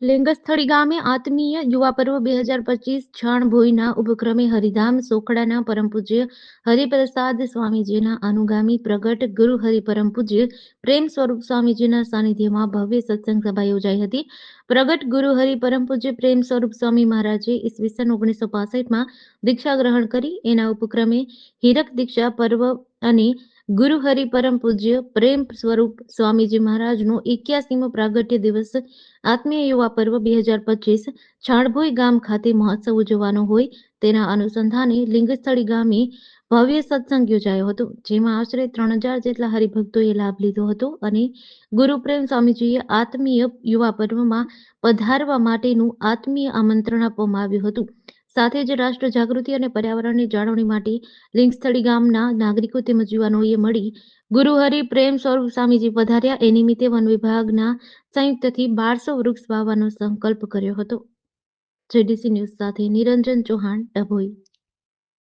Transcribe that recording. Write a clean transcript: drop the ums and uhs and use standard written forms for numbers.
લિંગસ્થળી ગામે આત્મીય યુવા પર્વ 2025 છાણભોઈના ઉપક્રમે હરિધામ સોખડાના પરમ પૂજ્ય હરિપ્રસાદ સ્વામીજીના અનુગામી પ્રગટ ગુરુ હરિપરમ પૂજ્ય પ્રેમ સ્વરૂપ સ્વામીજીના સાનિધ્યમાં ભવ્ય સત્સંગ સભા યોજાઈ હતી. પ્રગટ ગુરુ હરિપરમ પૂજ્ય પ્રેમ સ્વરૂપ સ્વામી મહારાજે ઈસવીસન 1965માં દીક્ષા ગ્રહણ કરી. એના ઉપક્રમે હીરક દીક્ષા પર્વ અને ગુરુ હરિ પરમ પૂજ્ય પ્રેમ સ્વરૂપ સ્વામીજી મહારાજનો 81મો પ્રાગટ્ય દિવસ આત્મીય યુવા પર્વ 2025 છાણભોઈ ગામ ખાતે મહોત્સવ ઉજવવાનો હોય તેના અનુસંધાને લિંગસ્થળી ગામે ભવ્ય સત્સંગ યોજાયો હતો, જેમાં આશરે 3000 જેટલા હરિભક્તોએ લાભ લીધો હતો અને ગુરુપ્રેમ સ્વામીજીએ આત્મીય યુવા પર્વમાં પધારવા માટેનું આત્મીય આમંત્રણ આપવામાં આવ્યું હતું. સાથે જ રાષ્ટ્ર જાગૃતિ અને પર્યાવરણની જાળવણી માટે લિંગસ્થળી ગામના નાગરિકો તેમજ યુવાનોએ મળી ગુરુ હરિ પ્રેમ સ્વરૂપ સ્વામીજી પધાર્યા એ નિમિત્તે વન વિભાગના સંયુક્તથી 1200 વૃક્ષ વાવવાનો સંકલ્પ કર્યો હતો. જેડીસી ન્યૂઝ સાથે નિરંજન ચૌહાણ, ડભોઈ.